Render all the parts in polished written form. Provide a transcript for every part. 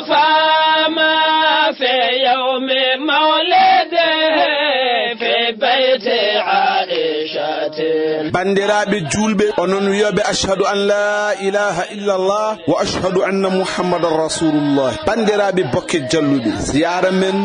فما في يوم مولده في بيت عائشة bandiraɓe julɓe onon wiyoɓe ashhadu an la ilaha illallah wa ashhadu anna muhammadan rasulullah bandiraɓe bokke jalluɓe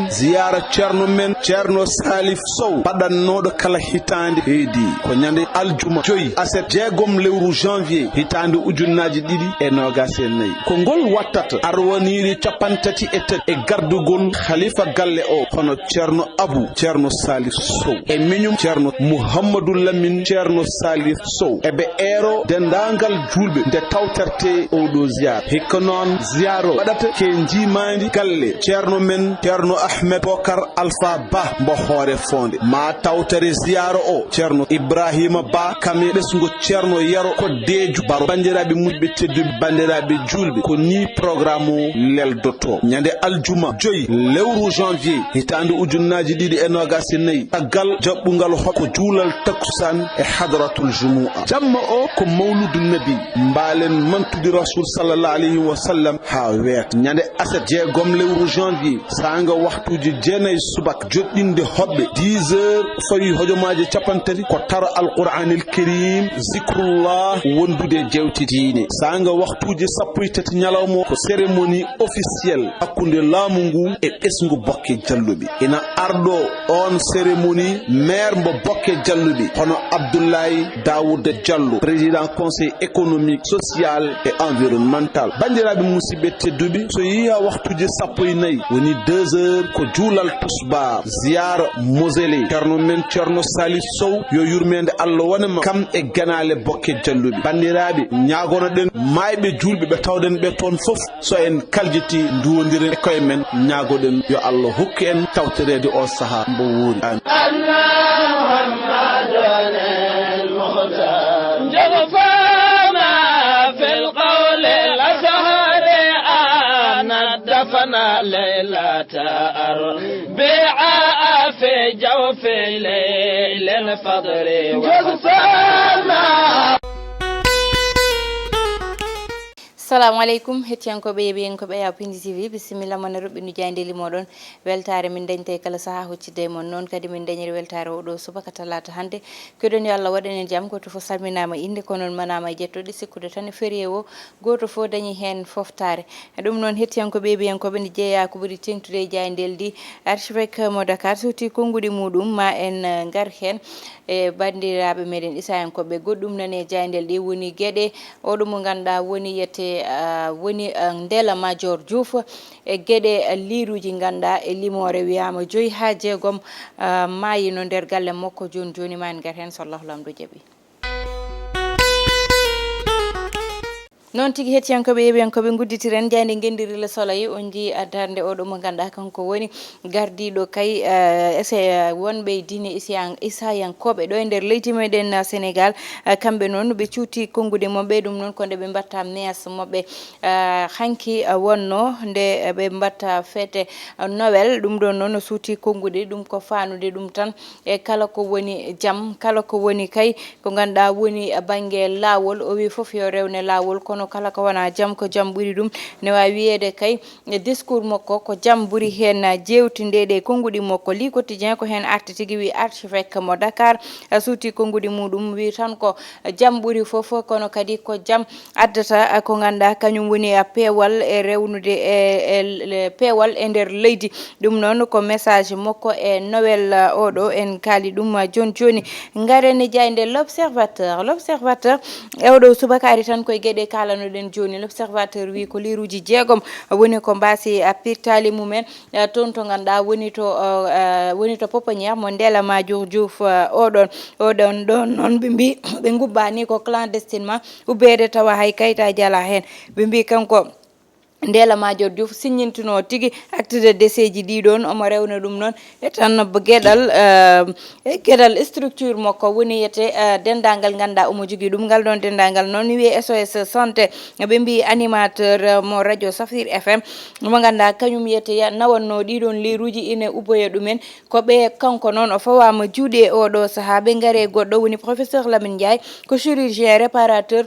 ziyara ceerno men ceerno salif sow paɗannoɗo kala hitande heedi ko ñande aljuma 5 aset jeegom lewru janvier hitande ujunnaji 2024 ko ngol wattata arwoniri capantati e tati e gardugol khalifa galle o hono ceerno abou ceerno salif sow e miñum ceerno mouhammadou lamine ceerno salif sow ebe ero dendangal julɓe nde tawterte oɗo ziyara hikka noon ziyaro waɗata ke jimandi galle ceerno men ceerno ahmed bokar alpha ba mbo hoore fonde ma tawtere ziyara o ceerno ibrahima ba kame ɓesgo ceerno yaro ko deju baro bandiraɓe muƴɓe tedduɓe bandiraɓe julɓe ko ni programme o leldoto ñande aljuma 5 lewru janvier hitande ujunnaji 2024 taggal jaɓɓugal hokko juulal takusan e hadratul jumu'a jamma o ko mawludu nabi mbalen mantude rasul sallallahu alayhi wa sallam ha wet ñande aset jeegom lewru janvier sanga waxtuji jeenay subak joɗɗinde hoɓɓe 10 heures fawi hojomaji capantati ko tara alquranil karim zikrullah wondude jewtitine sanga waxtuji sappo e tati ñalawmo ko cérémonie officielle hakkunde laamu ngu e ɓesgu bokke jalluɓe ina arɗo on cérémonie maire mbo bokke jalluɓe hono abdoulaye daouda diallo président conseil économique social et environnemental bandiraɓe musidɓe tedduɓe so yiya waxtuji sappo e nayyi woni 2 heures ko juulal tusbar ziyara mosele ceerno men ceerno salif sow yo yurmede allah wonema kam e ganale bokke jalluɓe bandiraɓe ñagonoɗen mayɓe julɓe ɓe tawɗen ɓe toon foof so en kaljiti duwodiren e koye men ñagoɗen yo allah hokku en tawtorede o saaha mbo wuuri دفنا ليلة أربعاء في جوف ليل الفضل وحسنا. Assalamu alaikum hettiyankoɓe yeɓiyenkoɓe ya Piindi TV bisimilla mon ruɓɓinu jayndeli moɗon weltare min dañte kala saaha hoccide mon noon kadi min dañiri weltare oɗo subaka talata hande keɗon yo Allah waɗanen jaam goto fof salminama inde ko noon manama e jettoɗe sikkude tan e férié o goto fof dañi hen foftare ɗum noon hettiyankoɓe yeɓiyenkoɓe nde jeeya ko ɓuuri tengtude e jaydel ndi archevêque mo Dakar sowti konngudi muɗum ma en gar hen e bandiraɓe meɗen isayankoɓe goɗɗum nane jaydel ɗi woni gueɗe oɗo mo ganduɗa woni yette woni Ndella Madior Diouf e gueɗe liruji ganduɗa e limore wiyama 5 ha 6 mayino nder galle makko joni joni ma en gar hen so Allah lamɗo jaaɓi non tigi hettiyankoɓe yeɓiyankoɓe gudditiren jayde gendiri le soleil on ji darde oɗo mo ganduɗa kanko woni gardiɗo kay ese wonɓe diine isayankoɓe ɗo e nder leydi meɗen Sénégal kamɓe noon ɓe cuuti kongude moɓɓe ɗum noon ko nde ɓe mbatta mees moɓɓe hanki wonno nde ɓe mbatta fete Noël ɗum ɗon noon suuti kongude ɗum ko fanude ɗum tan e kala ko woni jaam kala ko woni kay ko ganduɗa woni banggue lawol o wi foof yo rewne lawol kono kala ko wana jaam ko jaam ɓuuri ɗum ne wawi wiyede kay discours makko ko jaam ɓuuri hen jewtindede konngudi makko li quotidien ko hen arti tigui wi archevêque mo Dakar suuti konngudi muɗum wi tan ko jaam ɓuuri foof kono kadi ko jaam addata ko ganduɗa kañum woni peewal e rewnude e peewal e nder leydi ɗum noon ko message makko e Noël oɗo en kaali ɗum joni joni garene jayde l'observateur ewɗo subakari tan koye gueɗe kalanoɗen joni l'observateur wi ko liruji 6 woni ko mbasi pirtali mumen toon to ganduɗa woni to pouponniére mo Ndella Madior Diouf oɗon ɗon noon ɓe mbi ɓe gubbani ko clandestinement ubbede tawa hay kayitaji ala hen ɓe mbi kanko Ndella Madior Diouf signintino tigi acte de décès ji ɗiɗon omo rewna ɗum noon e tan gueɗal structure makko woni yete dendagal ganduɗa omo jogui ɗum ngal ɗon dendagal noon wiye SOS santé ɓe mbi animateur mo radio Safir FM mo ganduɗa kañum yete nawanno ɗiɗon liruji ine ubboya ɗumen ko ɓe kanko noon o fawama juuɗe oɗo saaha ɓe gaare goɗɗo woni professeur Lamine Ndiaye ko chirurgien réparateur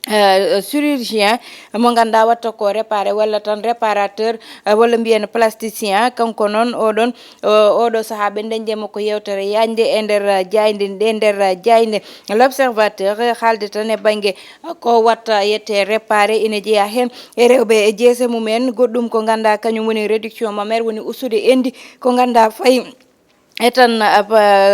chirurgien mo ganduɗa watta ko réparé walla tan réparateur walla mbiyen plasticien kanko noon oɗo saaha ɓe dañdemo ko yewtere yajde e nder jayde l'observateur haalde tan e banggue ko watta yette réparé ina jeeya hen e rewɓe e jeese mumen goɗɗum ko ganduɗa kañum woni réduction mammaire woni ustude endi ko ganduɗa fayi etan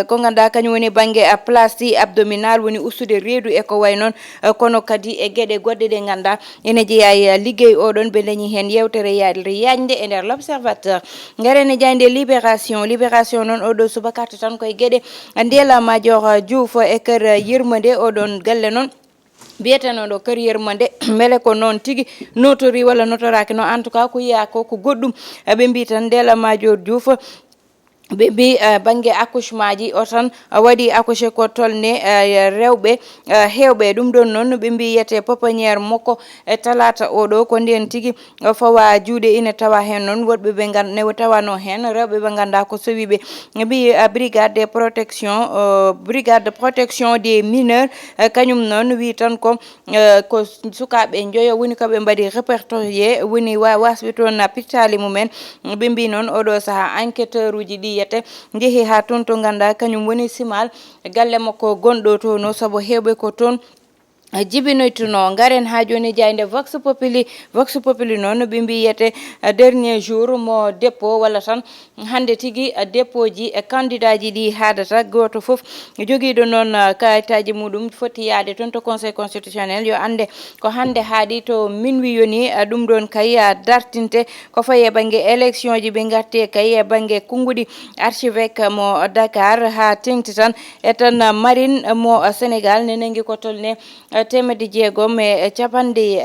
ko ganduɗa kañum woni banggue plastie abdominal woni ustude reedu e ko way noon kono kadi e gueɗe goɗɗe ɗe ganduɗa ene jeeya e ligguey oɗon ɓe dañi hen yewtere yajde e nder l'observateur garene jayde libération noon oɗo subakarte tan koye gueɗe ndiyala major Diouf e kër yirmande oɗon galle noon mbiyeteno ɗo kër yërmande beele ko noon tigui notori walla notoraki no en tout cas ko yiya ko goɗɗum ɓe mbi tan ndela major Diouf ɓe mbi banggue accouchement ji o tan waɗi accouché ko tolne rewɓe hewɓe ɗum ɗon noon ɓe mbi yiyete pouponniére makko e talata oɗo ko nden tigui fawa juuɗe ina tawa hen noon woɗɓe ɓe ne tawano hen rewɓe ɓe ganduɗa ko sowiɓe mbi brigade de protection des mineurs kañum noon wi tan ko sukaɓe joyo woni koɓe mbaɗi répertorié woni wasɓe toon pittali mumen ɓe mbi noon oɗo saaha enquêteur uji ɗi jeehi ha toon to ganduɗa kañum woni simal galle makko gonɗo to no saabu hewɓe ko toon jibinoytuno garen ha joni jayde vox populi noon ɓe mbiyete dernier jour mo dépôt walla tan hande tigui dépôt ji e candidat ji ɗi haadata goto foof joguiɗo noon kayitaji muɗum foti yaade toon to conseil constitutionnel yo ande ko hande haaɗi to minuit yoni ɗum ɗon kay dartinte ko faye banggue élection ji ɓe garte kay e banggue konguɗi archevêque mo Dakar ha tengti tan e tan marine mo Sénégal ne nanggui ko tolne temedde jeegom e capanɗe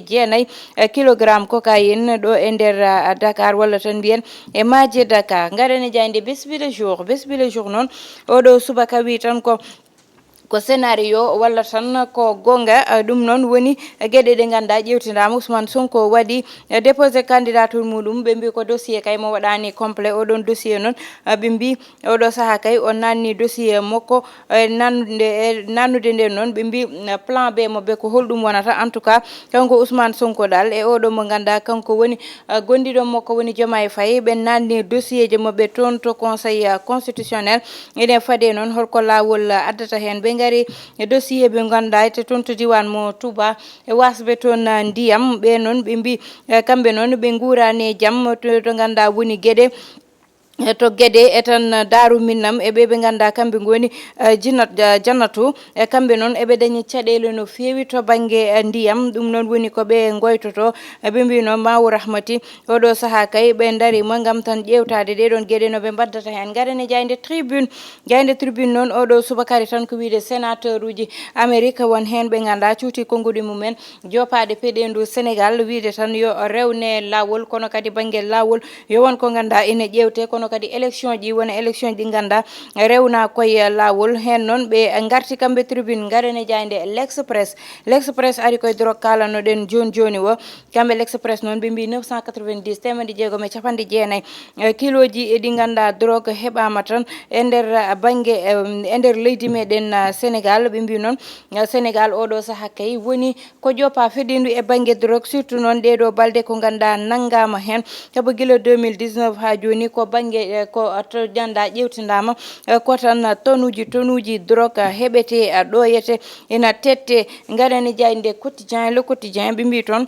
jeenayyi kilogramme cocaïne ɗo e nder Dakar walla tan mbiyen e maaje Dakar garene jayde besbile jour noon oɗo subaka wi tan ko scénario walla tan ko gonga ɗum noon woni gueɗe ɗe ganduɗa ƴewtidama Ousmane Sonko waɗi déposé candidature muɗum ɓe mbi ko dossier kay mo waɗani complet oɗon dossier noon ɓe mbi oɗo saaha kay o nanni dossier makko nannude nde noon ɓe mbi plan B mo be ko holɗum wonata en tout cas kanko Ousmane Sonko dal e oɗo mo ganduɗa kanko woni gondiɗo makko woni Diomaye Faye ɓe nanni dossier ji mabɓe toon to conseil constitutionnel ene faade noon holko lawol addata hen ɓe gari e dossier ɓe ganduɗa te toon to diwan mo Touba e wasɓe toon ndiyam ɓe noon ɓe mbi kamɓe noon ɓe guurani jaam to ganduɗa woni gueɗe to gueɗe e tan Darou Minam eɓe ɓe ganduɗa kamɓe goni jannatu e kamɓe noon eɓe dañi caɗele no fewi to banggue ndiyam ɗum noon woni koɓe goytoto ɓe mbino Mawu Rahmati oɗo saaha kay ɓe darima gam tan ƴewtade ɗeɗon gueɗe no ɓe mbaddata hen garane jayde tribune noon oɗo subakari tan ko wiide sénateur uji Amérique won hen ɓe ganduɗa cuuti konguɗi mumen jopade peɗendu Sénégal wiide tan yo rewne lawol kono kadi banggue lawol yo won ko ganduɗa ene ƴewte kono kadi élection ji wona élection ji ganduɗa rewna koye lawol hen noon ɓe garti kamɓe tribune garene jayde l'express ari koye drogue kalano ɗen joni o kamɓe l'express noon ɓe mbi 990 temedde jeegom e capanɗe jeenayyi kiloji ɗi ganduɗa drogue heɓama tan e nder banggue e nder leydi meɗen Sénégal ɓe mbi noon Sénégal oɗo saaha kay woni ko joppa feɗindu e banggue drogue surtout noon ɗeɗo balɗe ko ganduɗa nanggama hen saabu guila 2019 ha joni ko banggue ko to janɗa ƴewtidama ko tan tonnuji drogue heɓete ɗoyete ina tette garane jayde le quotidien ɓe mbi toon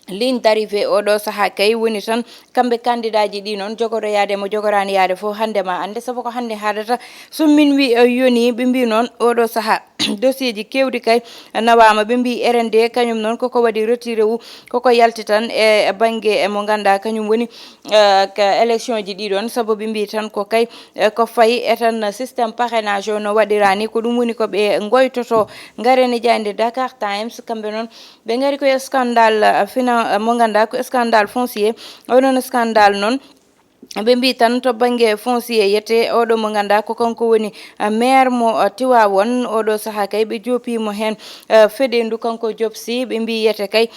ligne d'arrivée oɗo saaha kay woni tan kamɓe candidat ji ɗi noon jogoroyade mo jogorani yaade fof hande ma ande saabu ko hande haadata so minuit yoni ɓe mbi noon oɗo saaha dossier ji kewɗi kay nawama ɓe mbi RND kañum noon koko waɗi retiré wu koko yalti tan e banggue mo ganduɗa kañum woni élection ji ɗiɗon saabu ɓe mbi tan ko kay ko fayi e tan systéme parrainage o no waɗirani ko ɗum woni koɓe goytoto garene jayde Dakar Times kamɓe noon ɓe gari koye scandale mo ganduɗa ko scandale foncier oɗon scandale noon ɓe mbi tan to banggue foncier yette oɗo mo ganduɗa ko kanko woni maire mo Tiwawon oɗo saaha kay ɓe jopimo hen feɗendu kanko Diopsy ɓe mbi yette kay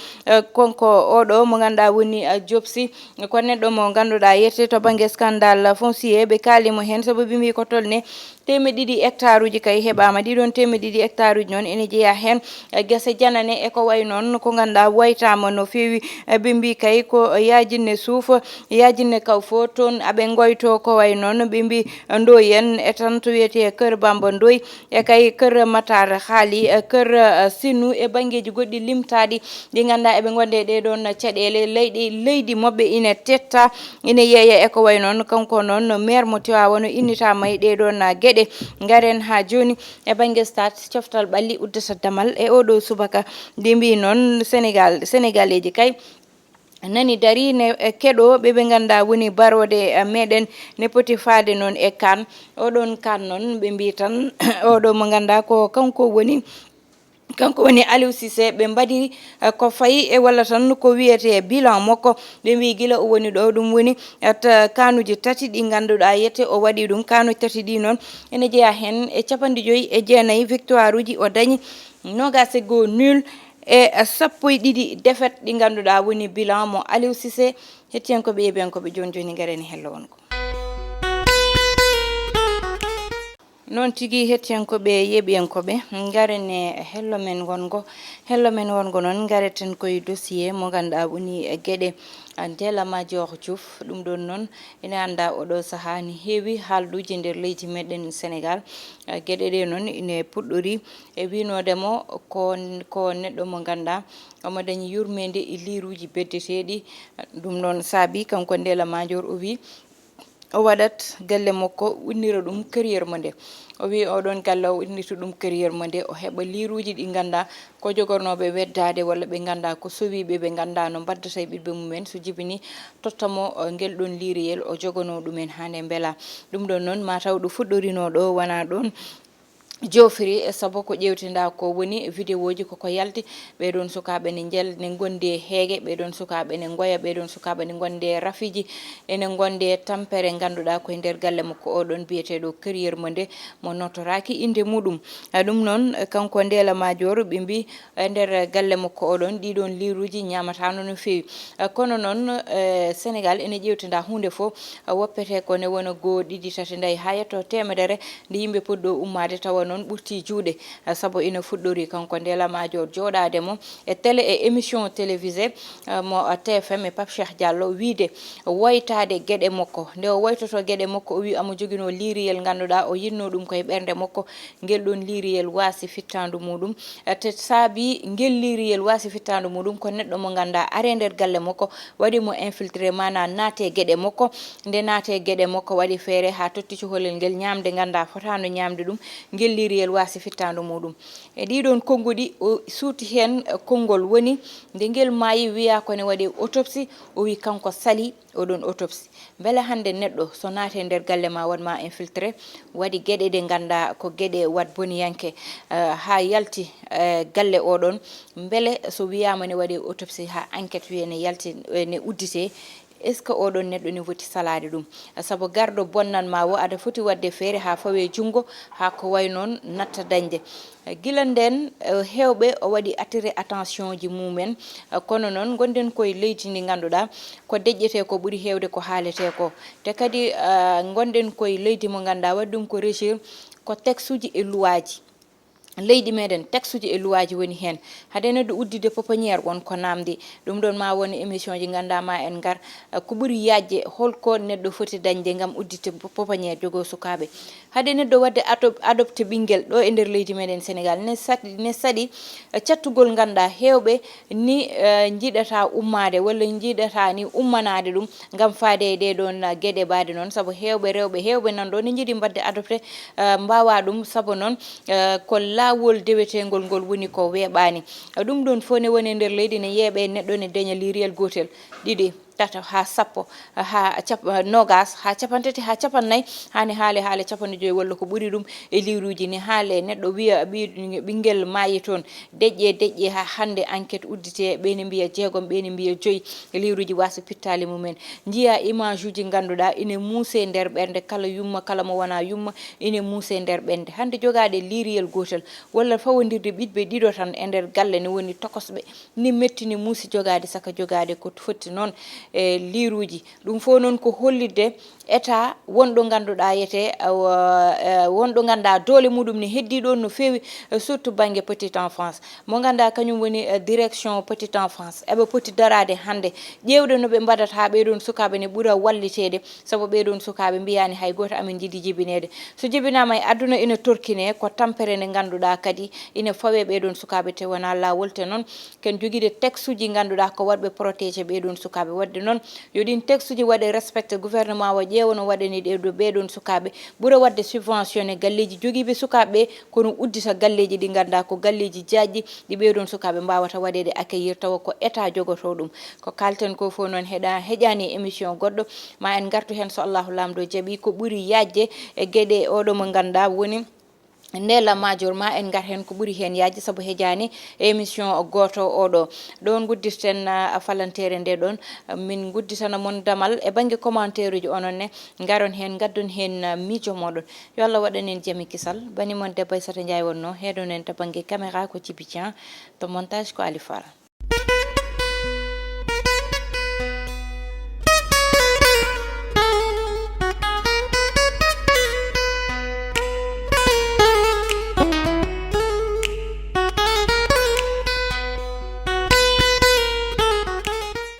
konko oɗo mo ganduɗa woni Diopsy ko neɗɗo mo ganduɗa yette to banggue scandale foncier ɓe kalimo hen saabu ɓe mbi ko tolne temedidi hectare uji kay heɓama ɗiɗon temedidi hectare uji noon ene jeeya hen guese janane e ko way noon ko ganduɗa waytama no fewi ɓe mbi kay ko yajinne suufa yajinne kaw fo toon aɓe goyto ko way noon ɓe mbi ndoy en e tan to wiyete kër Bamba Ndoy e kay kër Matar haali kër Sinu e banggueji goɗɗi limtaɗi ɗi ganduɗa eɓe gonde ɗe ɗon caɗele leydi mabɓe ina tetta ina yeeya e ko way noon kanko noon maire mo Tivaouane innitama e ɗeɗon gueɗe garen ha joni e banggue stade coftal ɓalli uddata damal e oɗo subaka ndi mbi noon sénégalais kay nani dari ne keɗo ɓe ganduɗa woni barode meɗen ne poti faade noon e kan oɗon kan noon ɓe mbi tan oɗo mo ganduɗa ko kanko woni Aliou Cissé ɓe mbaɗiri ko fayi e walla tan ko wiyete bilan makko ɓe mbi guila o woni ɗo ɗum woni kanuji tati ɗi ganduɗa yette o waɗi ɗum kanuji tati ɗi noon ene jeeya hen e 59 victoire uji o dañi 21 nul e 12 défaite ɗi ganduɗa woni bilan mo Aliou Cissé hettiyankoɓe yeeɓiyankoɓe joni gareni hello wonko noon tigui hettiyankoɓe yeeɓiyankoɓe garene hello men wongo noon gareten koye dossier mo ganduɗa woni gueɗe Ndella Madior Diouf ɗum ɗon noon ene anda oɗo saaha ni heewi haalduji nder leydi meɗen Sénégal gueɗe ɗe noon ine puɗɗori e winodemo ko neɗɗo mo ganduɗa omo dañi yurmede e liruji beddeteɗi ɗum noon saabi kanko Ndella Madior o wi o waɗat galle makko unnira ɗum carrière mo nde o wi oɗon galle o innita ɗum carrière mo nde o heɓa liruji ɗi ganduɗa ko jogornoɓe weddade walla ɓe ganduɗa ko sowiɓe ɓe ganduɗa no mbaddata e ɓiɓɓe mumen so jibini tottamo guel ɗon liriyel o jogono ɗumen hande beela ɗum ɗon noon mataw ɗo fuɗɗorino ɗo wona ɗon jofiri e saabu ko ƴewtinda ko woni vidéo ji koko yalti ɓeɗon sukaɓe ne gonde heege ɓeɗon sukaɓe ne goya ɓeɗon sukaɓe ne gonde rafiji ene gonde tampere ganduɗa koye nder galle makko oɗon biyeteɗo carrière mo nde mo notoraki inde muɗum ɗum noon kanko Ndella Madior ɓe mbi e nder galle makko oɗon ɗiɗon liruji ñamatano no fewi kono noon Sénégal ene ƴewtinda hunde foof woppete ko ne wona 1 2 3 4 ha yetto temedere nde yimɓe poɗɗo ummade tawa noon ɓurti juuɗe saabu ina fuɗɗori kanko Ndella Madior joɗademo e télé e émission télévisé mo TFM e Pape Cheikh Diallo wiide woytade gueɗe makko nde o woytoto gueɗe makko o wi amo joguino liriyel ganduɗa o yinno ɗum koye ɓernde makko guel ɗon liriyel wasi fittandu muɗum te saabi guel liriyel wasi fittandu muɗum ko neɗɗo mo ganduɗa are nder galle makko waɗimo infiltré mana naate gueɗe makko nde naate gueɗe makko waɗi feere ha totti cuholel guel ñamde ganduɗa fotano ñamde ɗum guel liriyel wasi fittandu muɗum e ɗiɗon konngudi o suuti hen konngol woni nde guel maayi wiya kone waɗi autopsie o wi kanko sali oɗon autopsie beele hande neɗɗo so naate nder galle ma waɗma infiltré waɗi gueɗe ɗe ganda ko gueɗe wat boniyanke ha yalti galle oɗon beele so wiyama ne waɗi autopsie ha enquête wiye ne yalti ne uddite est ce que oɗon neɗɗo ne foti salade ɗum saabu garɗo bonnanma o aɗa foti wadde feere ha fawe junggo ha ko way noon natta dañde guila nden hewɓe o waɗi attiré attention ji mumen kono noon gonden koye leydi ndi ganduɗa ko deƴƴete ko ɓuuri hewde ko haalete ko te kadi gonden koye leydi mo ganduɗa waɗi ɗum ko régir ko texte uji e luwaji leydi meɗen texte uji e luwaji woni hen haade neɗɗo uddide pouponniére won ko namdi ɗum ɗon ma woni émission ji gandama en gar ko ɓuuri yajje holko neɗɗo foti dañde gam uddite pouponniére jogo sukaɓe haade neɗɗo wadde adopté ɓinguel ɗo e nder leydi meɗen Sénégal ne saɗi cattugol ganduɗa hewɓe ni jiiɗata ummade walla jiiɗata ni ummanade ɗum gam faade e ɗeɗon gueɗe baade noon saabu hewɓe nanɗo ne jiiɗi mbadde adopté mbawa ɗum saabu noon ko lawol dewetengol ngol woni ko weeɓani ɗum ɗon fof ne woni e nder leydi ne yeeɓe neɗɗo ne daña liriyel gotel ɗiɗi tata ha sappo ha nogas ha capantati ha capannayyi hani haale capanɗe joyyi walla ko ɓuuri ɗum e liruji ni haale neɗɗo wiya ɓinguel maayi toon deƴƴe ha hande enquête uddite ɓeni mbiya jeegom ɓeni mbiya 5 liruji wasa pittali mumen jiiya image uji ganduɗa ine muuse nder ɓernde kala yumma kala mo wona yumma ine muuse nder ɓernde hande jogade liriyel gotel walla fawodirde ɓiɗɓe ɗiɗo tan e nder galle ne woni tokosɓe ni metti ni muusi jogade saka jogade ko fotti noon e liruji ɗum fo noon ko hollidde état wonɗo ganduɗa yete wonɗo ganda doole muɗum ne heddi ɗon no fewi surtout banggue petite enfance mo ganda kañum woni direction petite enfance eɓe poti darade hande ƴewde no ɓe mbaɗata ha ɓeɗon sukaɓe ne ɓuura wallitede saabu ɓeɗon sukaɓe mbiyani hay goto amin jiiɗi jibinede so jibinama e aduna ina torkine ko tampere nde ganduɗa kadi ina fawe ɓeɗon sukaɓe te wona lawol te noon ken joguide texte uji ganduɗa ko waɗɓe protégé ɓeɗon sukaɓe wadde noon yoɗin texte uji waɗe respecté gouvernement o ƴeewa no waɗani ɗeɗo ɓeɗon sukaɓe ɓuura wadde subventionné galleji joguiɓe sukaɓe kono uddita galleji ɗi ganduɗa ko galleji jaajƴi ɗi ɓeɗon sukaɓe mbawata waɗede accueillir tawa ko état jogoto ɗum ko kalten ko fo noon heƴani émission goɗɗo ma en gartu hen so Allahu lamɗo jaaɓi ko ɓuuri yajje e gueɗe oɗo mo ganduɗa woni ndela major ma en gar hen ko ɓuuri hen yajde saabu heƴani émission goto oɗo ɗon guddirten falantere nde ɗon min gudditana moon damal e banggue commentaire uji onon ne garon hen gaddon hen miijo moɗon yo Allah waɗan en jaami kisal bani moon debbo Aissata Ndiaye wonno heɗon en to banggue caméra ko Djiby Dieng to montage ko Ali Fall